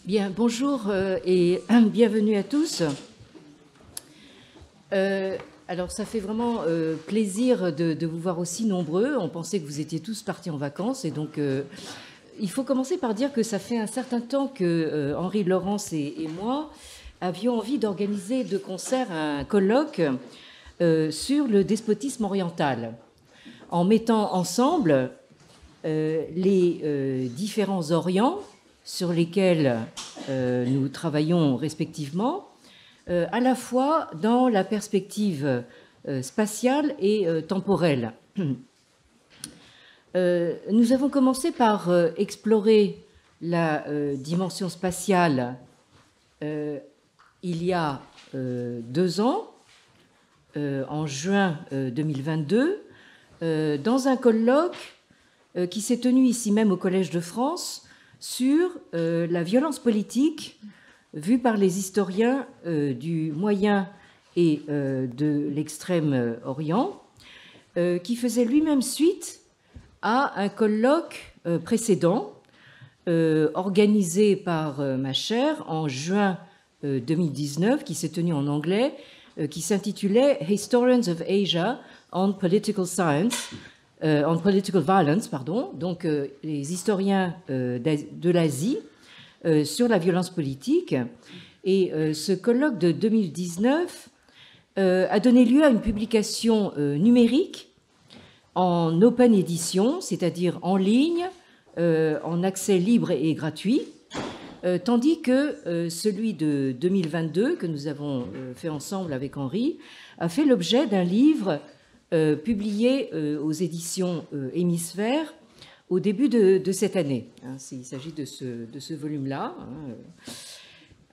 Bien, bonjour et bienvenue à tous. Alors, ça fait vraiment plaisir de vous voir aussi nombreux. On pensait que vous étiez tous partis en vacances et donc il faut commencer par dire que ça fait un certain temps que Henri Laurence et moi avions envie d'organiser de concert un colloque sur le despotisme oriental, en mettant ensemble les différents Orients sur lesquels nous travaillons respectivement, à la fois dans la perspective spatiale et temporelle. Nous avons commencé par explorer la dimension spatiale il y a 2 ans, en juin 2022, dans un colloque qui s'est tenu ici même au Collège de France sur la violence politique vue par les historiens du Moyen et de l'Extrême-Orient, qui faisait lui-même suite à un colloque précédent organisé par ma chère en juin 2019, qui s'est tenu en anglais, qui s'intitulait Historians of Asia on Political Science, on Political Violence, pardon, donc les historiens de l'Asie sur la violence politique. Et ce colloque de 2019 a donné lieu à une publication numérique en open edition, c'est-à-dire en ligne, en accès libre et gratuit, tandis que celui de 2022, que nous avons fait ensemble avec Henri, a fait l'objet d'un livre publié aux éditions Hémisphère au début de cette année. Il s'agit de ce volume-là.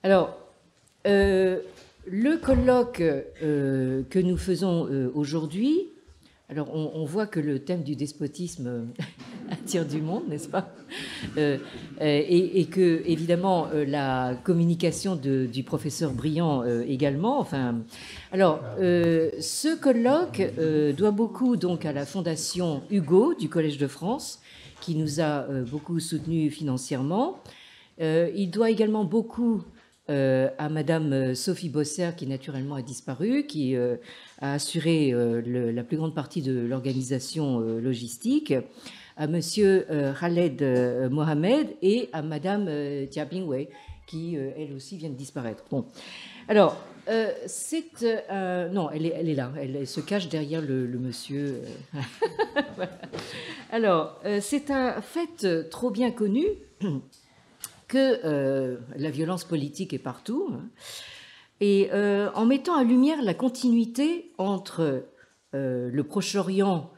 Alors, le colloque que nous faisons aujourd'hui, alors on voit que le thème du despotisme attire du monde, n'est-ce pas, et que, évidemment, la communication du professeur Briand également. Enfin, alors, ce colloque doit beaucoup donc à la Fondation Hugo du Collège de France, qui nous a beaucoup soutenus financièrement. Il doit également beaucoup à Madame Sophie Bosser, qui naturellement a disparu, qui a assuré la plus grande partie de l'organisation logistique, à Monsieur Khaled Mohamed et à Madame Tia Bingwei, qui elle aussi vient de disparaître. Bon, alors non, elle est là, elle se cache derrière le monsieur. Voilà. Alors, c'est un fait trop bien connu que la violence politique est partout, et en mettant en lumière la continuité entre le Proche-Orient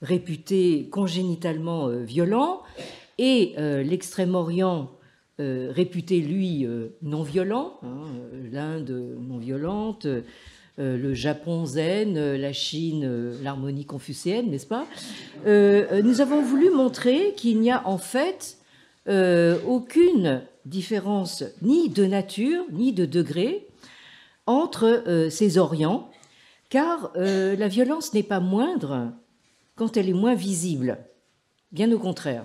réputé congénitalement violent et l'Extrême-Orient réputé, lui, non violent, l'Inde non violente, le Japon zen, la Chine, l'harmonie confucéenne, n'est-ce pas? Nous avons voulu montrer qu'il n'y a en fait aucune différence ni de nature, ni de degré entre ces Orients, car la violence n'est pas moindre quand elle est moins visible, bien au contraire.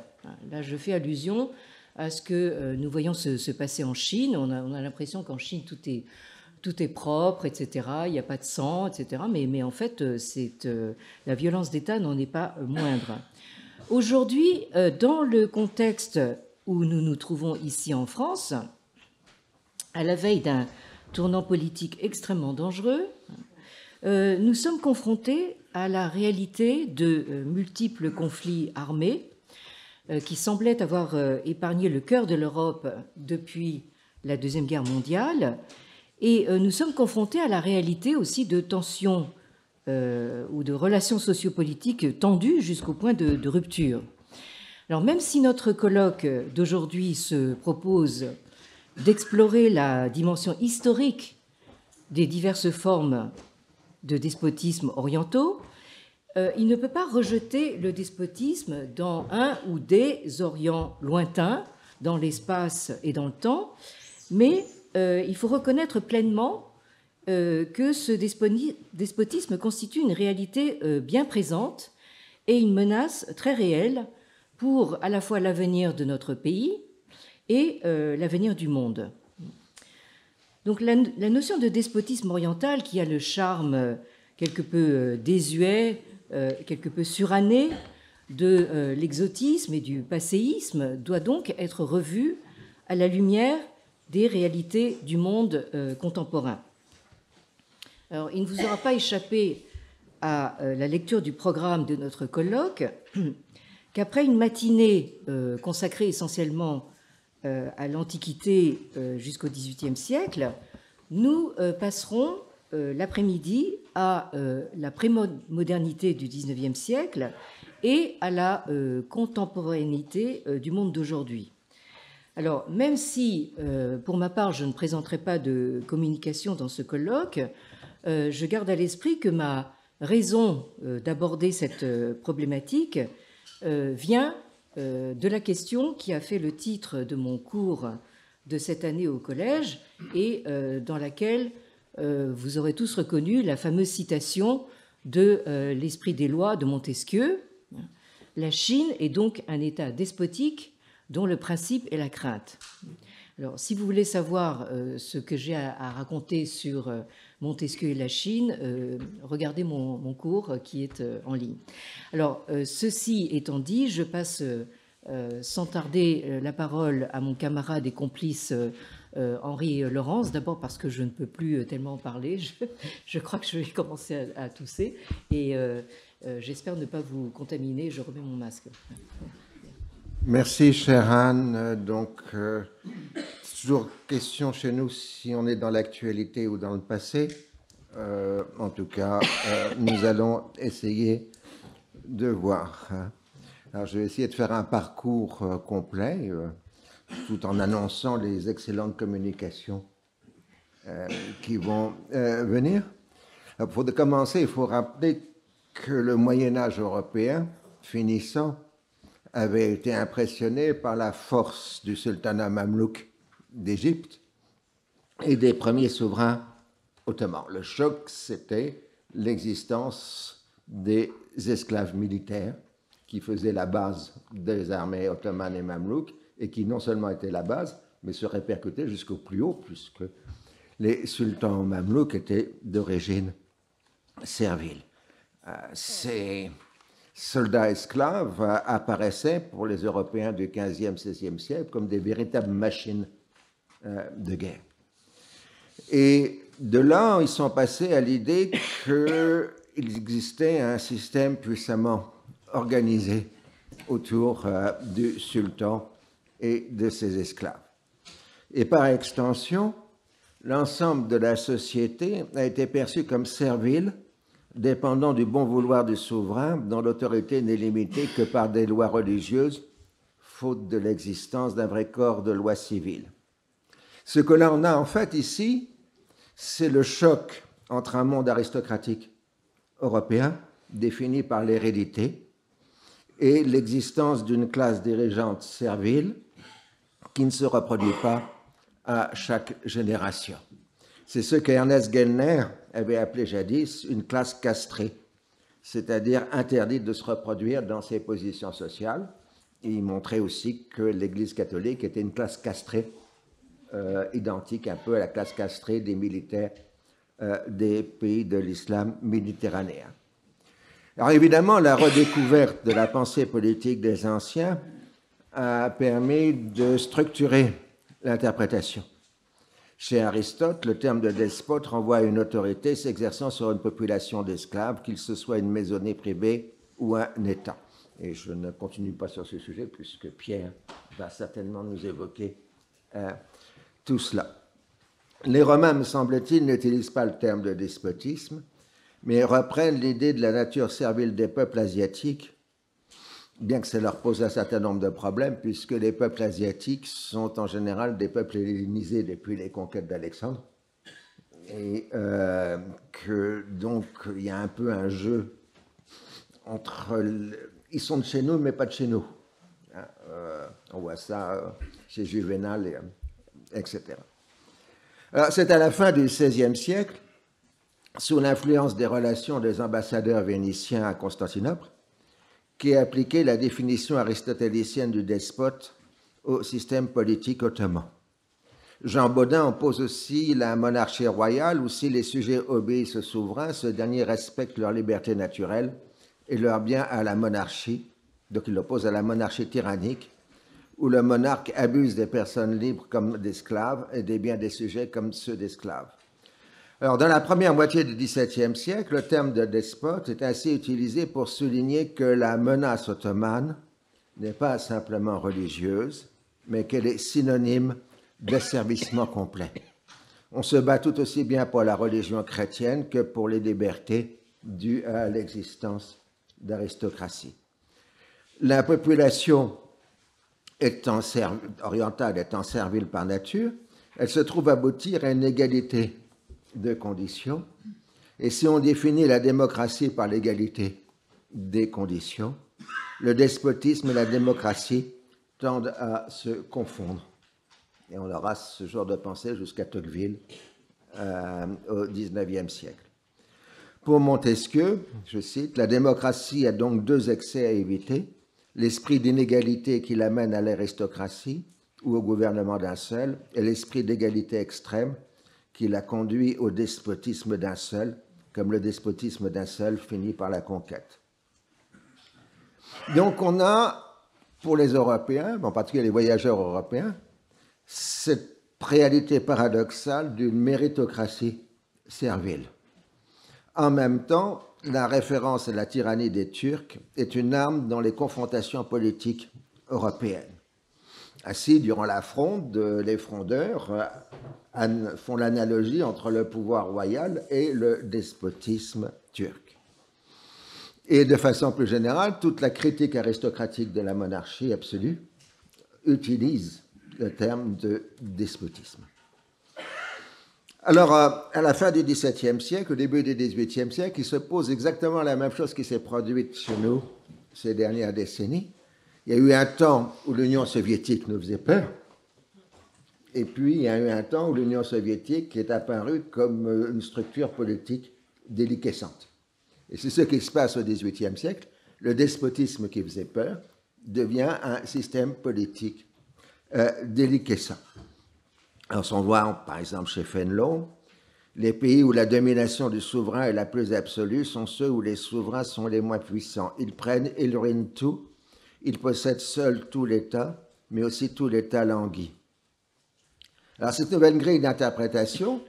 Là, je fais allusion à ce que nous voyons se passer en Chine. On a l'impression qu'en Chine, tout est propre, etc., il n'y a pas de sang, etc., mais en fait, la violence d'État n'en est pas moindre. Aujourd'hui, dans le contexte où nous nous trouvons ici en France, à la veille d'un tournant politique extrêmement dangereux, nous sommes confrontés à la réalité de multiples conflits armés qui semblaient avoir épargné le cœur de l'Europe depuis la Deuxième Guerre mondiale, et nous sommes confrontés à la réalité aussi de tensions ou de relations sociopolitiques tendues jusqu'au point de rupture. Alors, même si notre colloque d'aujourd'hui se propose d'explorer la dimension historique des diverses formes de despotisme orientaux, il ne peut pas rejeter le despotisme dans un ou des Orients lointains, dans l'espace et dans le temps, mais il faut reconnaître pleinement que ce despotisme constitue une réalité bien présente et une menace très réelle pour à la fois l'avenir de notre pays et l'avenir du monde. Donc la notion de despotisme oriental, qui a le charme quelque peu désuet, quelque peu suranné de l'exotisme et du passéisme, doit donc être revue à la lumière des réalités du monde contemporain. Alors, il ne vous aura pas échappé à la lecture du programme de notre colloque qu'après une matinée consacrée essentiellement à l'Antiquité jusqu'au XVIIIe siècle, nous passerons l'après-midi à la prémodernité du XIXe siècle et à la contemporanéité du monde d'aujourd'hui. Alors, même si, pour ma part, je ne présenterai pas de communication dans ce colloque, je garde à l'esprit que ma raison d'aborder cette problématique vient de la question qui a fait le titre de mon cours de cette année au collège et dans laquelle vous aurez tous reconnu la fameuse citation de l'Esprit des lois de Montesquieu. La Chine est donc un État despotique dont le principe est la crainte. Alors, si vous voulez savoir ce que j'ai à raconter sur Montesquieu et la Chine, regardez mon cours qui est en ligne. Alors, ceci étant dit, je passe sans tarder la parole à mon camarade et complice Henri Laurence, d'abord parce que je ne peux plus tellement parler, je crois que je vais commencer à tousser, et j'espère ne pas vous contaminer, je remets mon masque. Merci, chère Anne. Donc, toujours question chez nous si on est dans l'actualité ou dans le passé. En tout cas, nous allons essayer de voir. Alors, je vais essayer de faire un parcours complet, tout en annonçant les excellentes communications qui vont venir. Alors, pour commencer, il faut rappeler que le Moyen-Âge européen, finissant, avait été impressionné par la force du sultanat mamelouk d'Égypte et des premiers souverains ottomans. Le choc, c'était l'existence des esclaves militaires qui faisaient la base des armées ottomanes et mamelouks et qui non seulement étaient la base, mais se répercutaient jusqu'au plus haut, puisque les sultans mamelouks étaient d'origine servile. Ces soldats esclaves apparaissaient pour les Européens du XVe, XVIe siècle comme des véritables machines de guerre. Et de là, ils sont passés à l'idée qu'il existait un système puissamment organisé autour du sultan et de ses esclaves. Et par extension, l'ensemble de la société a été perçu comme servile, dépendant du bon vouloir du souverain, dont l'autorité n'est limitée que par des lois religieuses, faute de l'existence d'un vrai corps de loi civile. Ce que l'on a en fait ici, c'est le choc entre un monde aristocratique européen, défini par l'hérédité, et l'existence d'une classe dirigeante servile qui ne se reproduit pas à chaque génération. C'est ce qu'Ernest Gellner avait appelé jadis une classe castrée, c'est-à-dire interdite de se reproduire dans ses positions sociales. Et il montrait aussi que l'Église catholique était une classe castrée, identique un peu à la classe castrée des militaires des pays de l'islam méditerranéen. Alors évidemment, la redécouverte de la pensée politique des anciens a permis de structurer l'interprétation. Chez Aristote, le terme de despote renvoie à une autorité s'exerçant sur une population d'esclaves, qu'il se soit une maisonnée privée ou un État. Et je ne continue pas sur ce sujet puisque Pierre va certainement nous évoquer tout cela. Les Romains, me semble-t-il, n'utilisent pas le terme de despotisme, mais reprennent l'idée de la nature servile des peuples asiatiques, bien que ça leur pose un certain nombre de problèmes, puisque les peuples asiatiques sont en général des peuples hellénisés depuis les conquêtes d'Alexandre, et donc il y a un peu un jeu entre... Ils sont de chez nous, mais pas de chez nous. On voit ça chez Juvénal, etc. Alors, c'est à la fin du XVIe siècle, sous l'influence des relations des ambassadeurs vénitiens à Constantinople, qui a appliqué la définition aristotélicienne du despote au système politique ottoman. Jean Bodin oppose aussi la monarchie royale où si les sujets obéissent au souverain, ce dernier respecte leur liberté naturelle et leur bien à la monarchie. Donc il l'oppose à la monarchie tyrannique où le monarque abuse des personnes libres comme d'esclaves et des biens des sujets comme ceux d'esclaves. Alors, dans la première moitié du XVIIe siècle, le terme de despote est ainsi utilisé pour souligner que la menace ottomane n'est pas simplement religieuse, mais qu'elle est synonyme d'asservissement complet. On se bat tout aussi bien pour la religion chrétienne que pour les libertés dues à l'existence d'aristocratie. La population orientale étant servile par nature, elle se trouve aboutir à une égalité de conditions. Et si on définit la démocratie par l'égalité des conditions, le despotisme et la démocratie tendent à se confondre. Et on aura ce genre de pensée jusqu'à Tocqueville au XIXe siècle. Pour Montesquieu, je cite, « La démocratie a donc deux excès à éviter, l'esprit d'inégalité qui l'amène à l'aristocratie ou au gouvernement d'un seul, et l'esprit d'égalité extrême qui la conduit au despotisme d'un seul, comme le despotisme d'un seul finit par la conquête. » Donc on a, pour les Européens, en particulier les voyageurs européens, cette réalité paradoxale d'une méritocratie servile. En même temps, la référence à la tyrannie des Turcs est une arme dans les confrontations politiques européennes. Ainsi, durant la Fronde, les frondeurs font l'analogie entre le pouvoir royal et le despotisme turc. Et de façon plus générale, toute la critique aristocratique de la monarchie absolue utilise le terme de despotisme. Alors, à la fin du XVIIe siècle, au début du XVIIIe siècle, il se pose exactement la même chose qui s'est produite chez nous ces dernières décennies. Il y a eu un temps où l'Union soviétique nous faisait peur, et puis il y a eu un temps où l'Union soviétique est apparue comme une structure politique déliquescente. Et c'est ce qui se passe au XVIIIe siècle. Le despotisme qui faisait peur devient un système politique déliquescent. Alors, on voit, par exemple, chez Fénelon, les pays où la domination du souverain est la plus absolue sont ceux où les souverains sont les moins puissants. Ils ruinent tout, ils possèdent seuls tout l'État, mais aussi tout l'État languit. Alors, cette nouvelle grille d'interprétation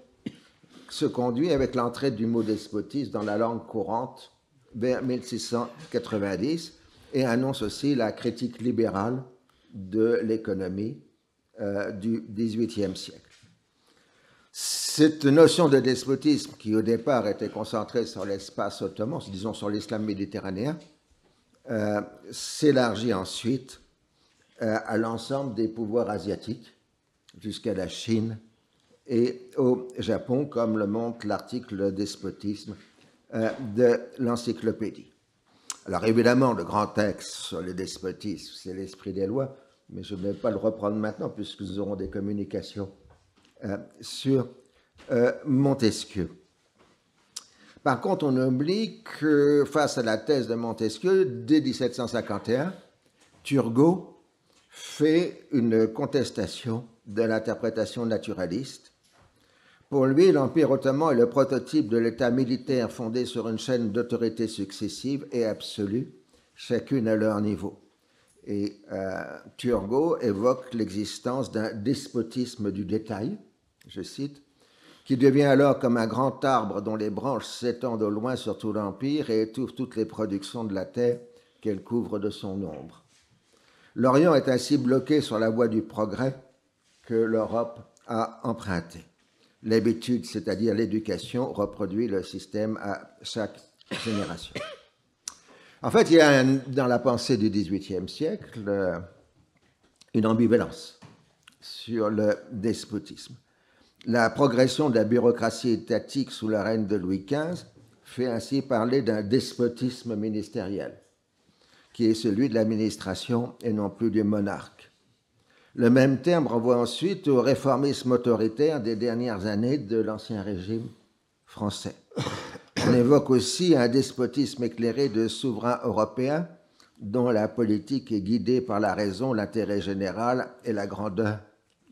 se conduit avec l'entrée du mot despotisme dans la langue courante vers 1690 et annonce aussi la critique libérale de l'économie du XVIIIe siècle. Cette notion de despotisme, qui au départ était concentrée sur l'espace ottoman, disons sur l'islam méditerranéen, s'élargit ensuite à l'ensemble des pouvoirs asiatiques, jusqu'à la Chine et au Japon, comme le montre l'article despotisme de l'encyclopédie. Alors évidemment, le grand texte sur le despotisme, c'est l'esprit des lois, mais je ne vais pas le reprendre maintenant puisque nous aurons des communications sur Montesquieu. Par contre, on oublie que face à la thèse de Montesquieu, dès 1751, Turgot fait une contestation de l'interprétation naturaliste. Pour lui, l'Empire ottoman est le prototype de l'État militaire fondé sur une chaîne d'autorités successives et absolues, chacune à leur niveau. Et Turgot évoque l'existence d'un despotisme du détail, je cite, qui devient alors comme un grand arbre dont les branches s'étendent au loin sur tout l'Empire et étouffent toutes les productions de la terre qu'elle couvre de son ombre. L'Orient est ainsi bloqué sur la voie du progrès que l'Europe a emprunté. L'habitude, c'est-à-dire l'éducation, reproduit le système à chaque génération. En fait, il y a dans la pensée du XVIIIe siècle une ambivalence sur le despotisme. La progression de la bureaucratie étatique sous le règne de Louis XV fait ainsi parler d'un despotisme ministériel, qui est celui de l'administration et non plus du monarque. Le même terme renvoie ensuite au réformisme autoritaire des dernières années de l'Ancien Régime français. On évoque aussi un despotisme éclairé de souverains européens dont la politique est guidée par la raison, l'intérêt général et la grandeur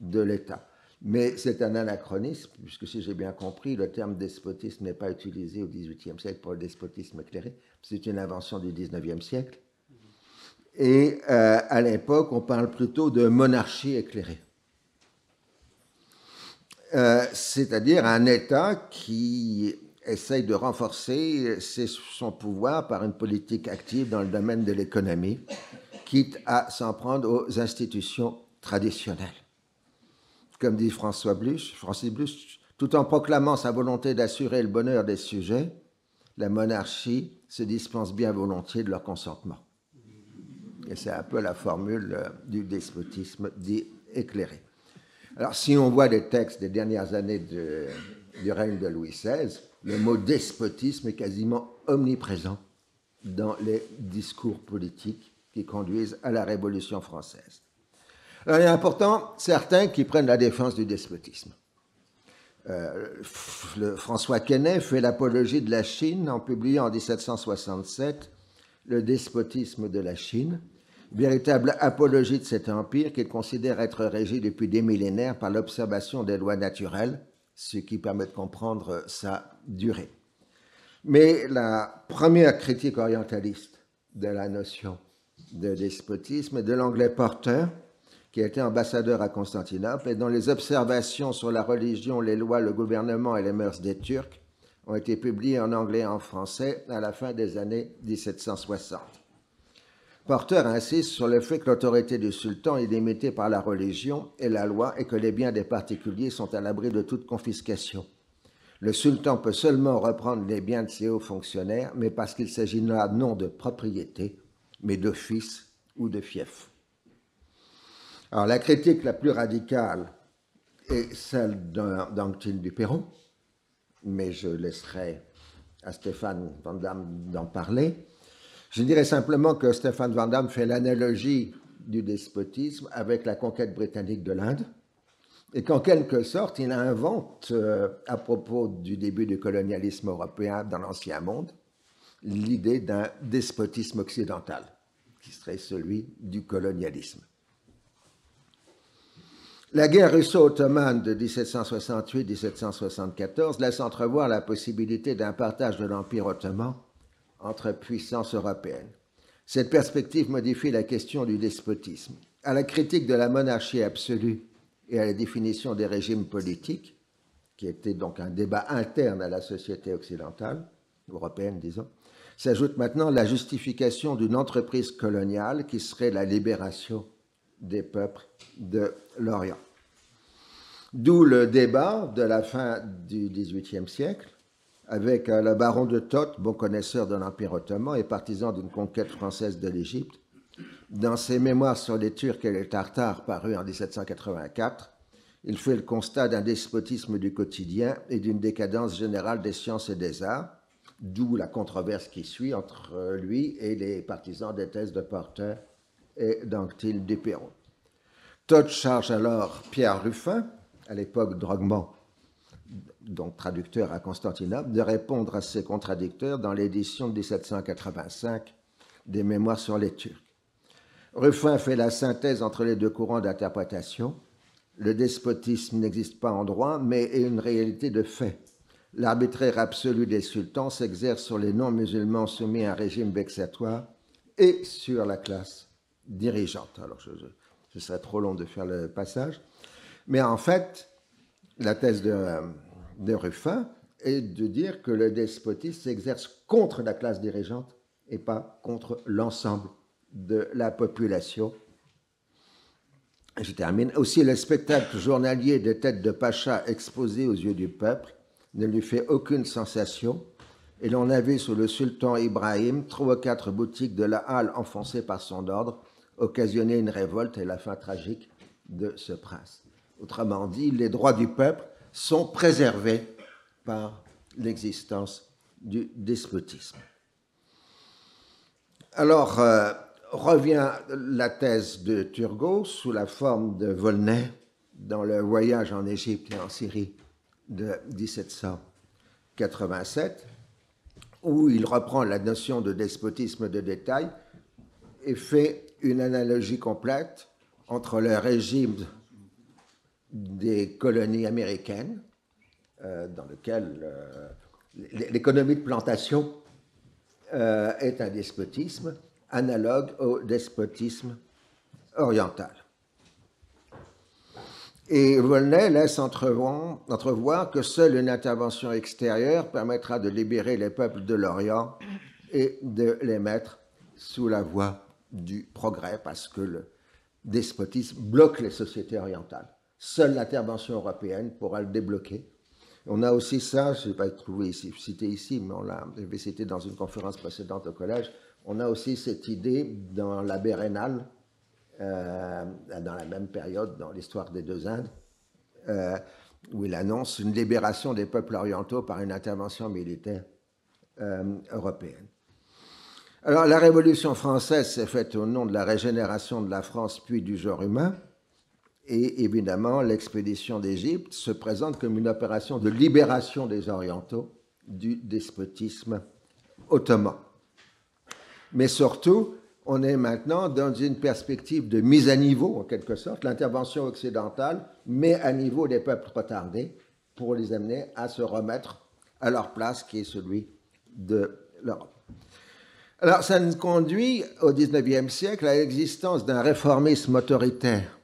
de l'État. Mais c'est un anachronisme, puisque si j'ai bien compris, le terme despotisme n'est pas utilisé au XVIIIe siècle pour le despotisme éclairé, c'est une invention du XIXe siècle. Et à l'époque, on parle plutôt de monarchie éclairée. C'est-à-dire un État qui essaye de renforcer son pouvoir par une politique active dans le domaine de l'économie, quitte à s'en prendre aux institutions traditionnelles. Comme dit Francis Bluch, tout en proclamant sa volonté d'assurer le bonheur des sujets, la monarchie se dispense bien volontiers de leur consentement. Et c'est un peu la formule du despotisme dit éclairé. Alors, si on voit des textes des dernières années du règne de Louis XVI, le mot despotisme est quasiment omniprésent dans les discours politiques qui conduisent à la Révolution française. Alors, il est important, certains qui prennent la défense du despotisme. François Quesnay fait l'apologie de la Chine en publiant en 1767 Le despotisme de la Chine, véritable apologie de cet empire qu'il considère être régi depuis des millénaires par l'observation des lois naturelles, ce qui permet de comprendre sa durée. Mais la première critique orientaliste de la notion de despotisme est de l'anglais Porter, qui a été ambassadeur à Constantinople et dont les observations sur la religion, les lois, le gouvernement et les mœurs des Turcs ont été publiées en anglais et en français à la fin des années 1760. Porter insiste sur le fait que l'autorité du sultan est limitée par la religion et la loi et que les biens des particuliers sont à l'abri de toute confiscation. Le sultan peut seulement reprendre les biens de ses hauts fonctionnaires, mais parce qu'il s'agit là non de propriété, mais d'office ou de fief. Alors, la critique la plus radicale est celle d'Anctil du Perron, mais je laisserai à Stéphane Van Damme d'en parler. Je dirais simplement que Stéphane Van Damme fait l'analogie du despotisme avec la conquête britannique de l'Inde, et qu'en quelque sorte, il invente, à propos du début du colonialisme européen dans l'Ancien Monde, l'idée d'un despotisme occidental, qui serait celui du colonialisme. La guerre russo-ottomane de 1768-1774 laisse entrevoir la possibilité d'un partage de l'Empire ottoman entre puissances européennes. Cette perspective modifie la question du despotisme. À la critique de la monarchie absolue et à la définition des régimes politiques, qui était donc un débat interne à la société occidentale, européenne disons, s'ajoute maintenant la justification d'une entreprise coloniale qui serait la libération des peuples de l'Orient. D'où le débat de la fin du XVIIIe siècle, avec le baron de Toth, bon connaisseur de l'Empire ottoman et partisan d'une conquête française de l'Égypte. Dans ses mémoires sur les Turcs et les Tartares, parus en 1784, il fait le constat d'un despotisme du quotidien et d'une décadence générale des sciences et des arts, d'où la controverse qui suit entre lui et les partisans des thèses de Porter et d'Anctil du Perron. Toth charge alors Pierre Ruffin, à l'époque Droguemont, donc traducteur à Constantinople, de répondre à ses contradicteurs dans l'édition de 1785 des Mémoires sur les Turcs. Ruffin fait la synthèse entre les deux courants d'interprétation. Le despotisme n'existe pas en droit, mais est une réalité de fait. L'arbitraire absolu des sultans s'exerce sur les non-musulmans soumis à un régime vexatoire et sur la classe dirigeante. Alors, ce serait trop long de faire le passage. Mais en fait, la thèse de Ruffin est de dire que le despotisme s'exerce contre la classe dirigeante et pas contre l'ensemble de la population. Je termine. Aussi, le spectacle journalier des têtes de pacha exposées aux yeux du peuple ne lui fait aucune sensation, et l'on a vu sous le sultan Ibrahim 3 ou 4 boutiques de la halle enfoncées par son ordre occasionner une révolte et la fin tragique de ce prince. Autrement dit, les droits du peuple sont préservés par l'existence du despotisme. Alors, revient la thèse de Turgot sous la forme de Volney dans le voyage en Égypte et en Syrie de 1787, où il reprend la notion de despotisme de détail et fait une analogie complète entre le régime des colonies américaines, dans lequel l'économie de plantation est un despotisme analogue au despotisme oriental. Et Volney laisse entrevoir que seule une intervention extérieure permettra de libérer les peuples de l'Orient et de les mettre sous la voie du progrès, parce que le despotisme bloque les sociétés orientales. Seule l'intervention européenne pourra le débloquer. On a aussi ça, je ne vais pas trouvé ici, cité ici, mais on l'avait cité dans une conférence précédente au collège, on a aussi cette idée dans l'abbé Raynal, dans la même période, dans l'histoire des deux Indes, où il annonce une libération des peuples orientaux par une intervention militaire européenne. Alors, la Révolution française s'est faite au nom de la régénération de la France puis du genre humain, et évidemment, l'expédition d'Égypte se présente comme une opération de libération des Orientaux du despotisme ottoman. Mais surtout, on est maintenant dans une perspective de mise à niveau, en quelque sorte. L'intervention occidentale met à niveau les peuples retardés pour les amener à se remettre à leur place, qui est celui de l'Europe. Alors, ça nous conduit au XIXe siècle à l'existence d'un réformisme autoritaire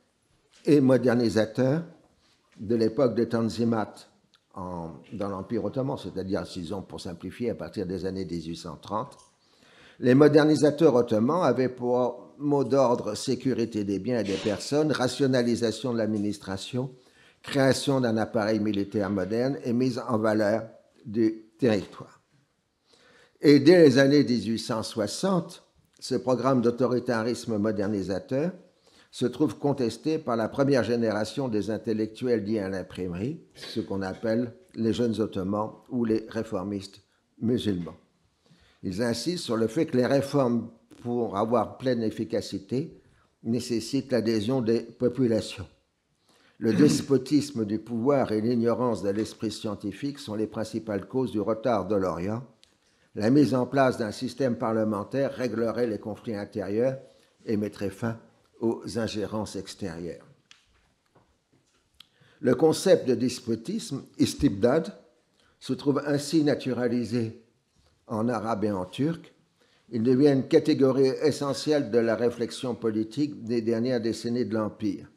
et modernisateur de l'époque de Tanzimat dans l'Empire ottoman, c'est-à-dire, disons, pour simplifier, à partir des années 1830. Les modernisateurs ottomans avaient pour mot d'ordre sécurité des biens et des personnes, rationalisation de l'administration, création d'un appareil militaire moderne et mise en valeur du territoire. Et dès les années 1860, ce programme d'autoritarisme modernisateur se trouve contesté par la première génération des intellectuels liés à l'imprimerie, ce qu'on appelle les jeunes ottomans ou les réformistes musulmans. Ils insistent sur le fait que les réformes, pour avoir pleine efficacité, nécessitent l'adhésion des populations. Le despotisme du pouvoir et l'ignorance de l'esprit scientifique sont les principales causes du retard de l'Orient. La mise en place d'un système parlementaire réglerait les conflits intérieurs et mettrait fin aux ingérences extérieures. Le concept de despotisme, istibdad, se trouve ainsi naturalisé en arabe et en turc. Il devient une catégorie essentielle de la réflexion politique des dernières décennies de l'Empire.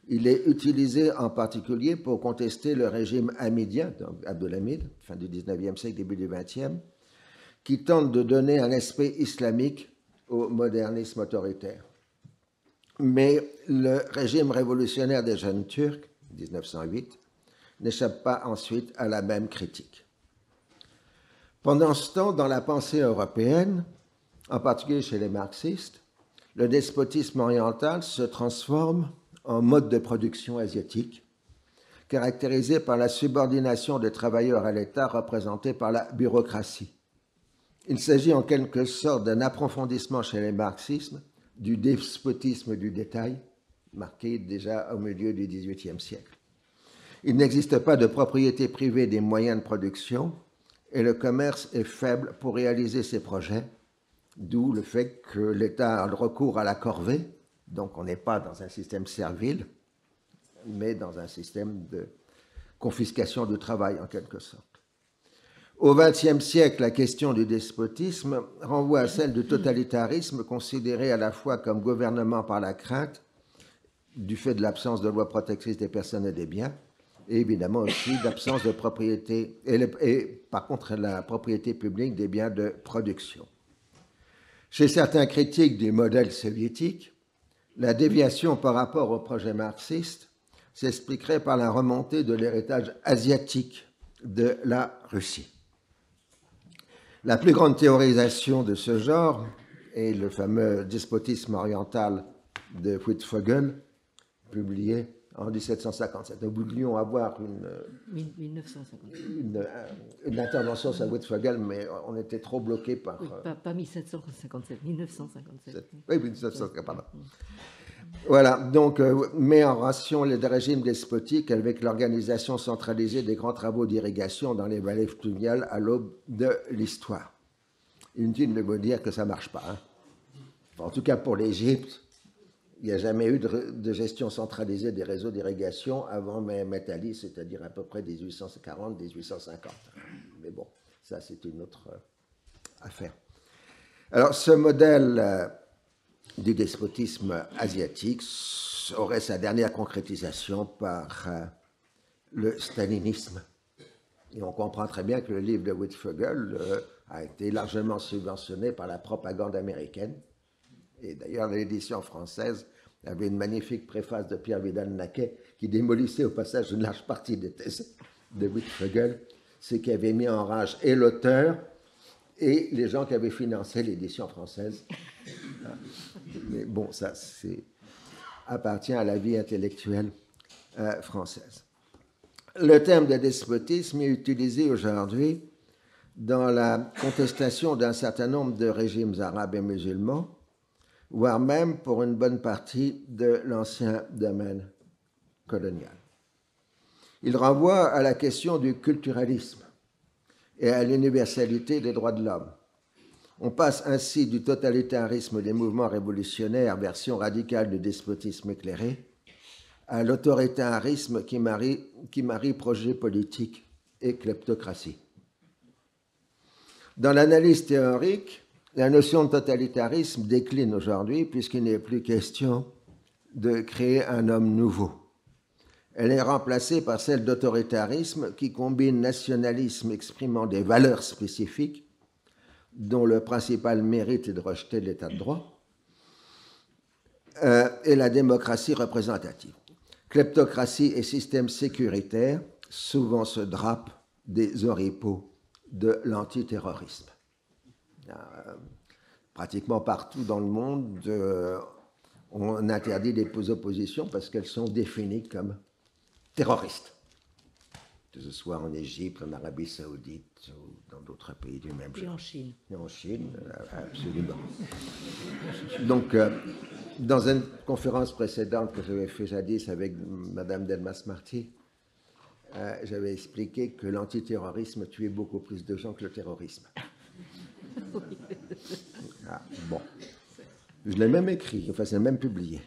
Il est utilisé en particulier pour contester le régime hamidien, donc Abdulhamid, fin du XIXe siècle, début du XXe, qui tente de donner un aspect islamique au modernisme autoritaire. Mais le régime révolutionnaire des jeunes Turcs, 1908, n'échappe pas ensuite à la même critique. Pendant ce temps, dans la pensée européenne, en particulier chez les marxistes, le despotisme oriental se transforme en mode de production asiatique, caractérisé par la subordination des travailleurs à l'État représentée par la bureaucratie. Il s'agit en quelque sorte d'un approfondissement chez les marxistes du despotisme du détail, marqué déjà au milieu du XVIIIe siècle. Il n'existe pas de propriété privée des moyens de production et le commerce est faible pour réaliser ses projets, d'où le fait que l'État a le recours à la corvée, donc on n'est pas dans un système servile, mais dans un système de confiscation du travail en quelque sorte. Au XXe siècle, la question du despotisme renvoie à celle du totalitarisme, considéré à la fois comme gouvernement par la crainte, du fait de l'absence de loi protectrice des personnes et des biens, et évidemment aussi d'absence de propriété, et par contre la propriété publique des biens de production. Chez certains critiques du modèle soviétique, la déviation par rapport au projet marxiste s'expliquerait par la remontée de l'héritage asiatique de la Russie. La plus grande théorisation de ce genre est le fameux despotisme oriental de Wittfogel, publié en 1757. Nous voulions avoir une intervention sur Wittfogel, mais on était trop bloqués par... Oui, pas 1757, 1957. Oui, 1957, pardon. Voilà, donc, met en relation les régimes despotiques avec l'organisation centralisée des grands travaux d'irrigation dans les vallées fluviales à l'aube de l'histoire. Inutile de vous dire que ça ne marche pas. Hein. en tout cas pour l'Égypte, il n'y a jamais eu de gestion centralisée des réseaux d'irrigation avant Mehmet Ali, c'est-à-dire à peu près 1840-1850. Mais bon, ça c'est une autre affaire. Alors ce modèle du despotisme asiatique aurait sa dernière concrétisation par le stalinisme. Et on comprend très bien que le livre de Wittfogel a été largement subventionné par la propagande américaine. Et d'ailleurs, l'édition française avait une magnifique préface de Pierre Vidal-Naquet qui démolissait au passage une large partie des thèses de Wittfogel, ce qui avait mis en rage et l'auteur et les gens qui avaient financé l'édition française. Mais bon, ça appartient à la vie intellectuelle française. Le terme de despotisme est utilisé aujourd'hui dans la contestation d'un certain nombre de régimes arabes et musulmans, voire même pour une bonne partie de l'ancien domaine colonial. Il renvoie à la question du culturalisme et à l'universalité des droits de l'homme. On passe ainsi du totalitarisme des mouvements révolutionnaires, version radicale du despotisme éclairé, à l'autoritarisme qui marie projet politique et kleptocratie. Dans l'analyse théorique, la notion de totalitarisme décline aujourd'hui puisqu'il n'est plus question de créer un homme nouveau. Elle est remplacée par celle d'autoritarisme qui combine nationalisme exprimant des valeurs spécifiques dont le principal mérite est de rejeter l'état de droit et la démocratie représentative. Kleptocratie et système sécuritaire souvent se drapent des oripeaux de l'antiterrorisme. Pratiquement partout dans le monde, on interdit les oppositions parce qu'elles sont définies comme terroristes, que ce soit en Égypte, en Arabie Saoudite ou dans d'autres pays du même genre. Et en Chine. Et en Chine, absolument. Donc, dans une conférence précédente que j'avais fait jadis avec Madame Delmas-Marty, j'avais expliqué que l'antiterrorisme tuait beaucoup plus de gens que le terrorisme. Ah, bon. Je l'ai même écrit, enfin, c'est même publié.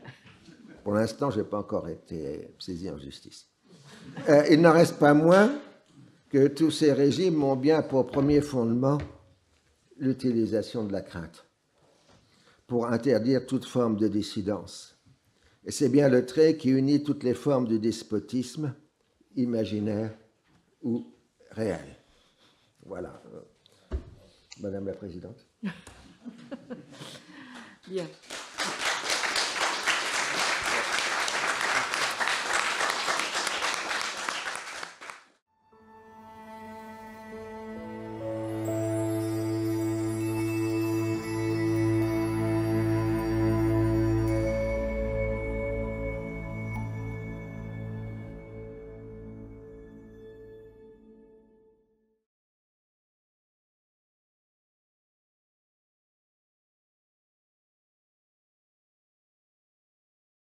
Pour l'instant, je n'ai pas encore été saisi en justice. Il n'en reste pas moins que tous ces régimes ont bien pour premier fondement l'utilisation de la crainte pour interdire toute forme de dissidence. Et c'est bien le trait qui unit toutes les formes du despotisme, imaginaire ou réel. Voilà. Madame la Présidente. Bien.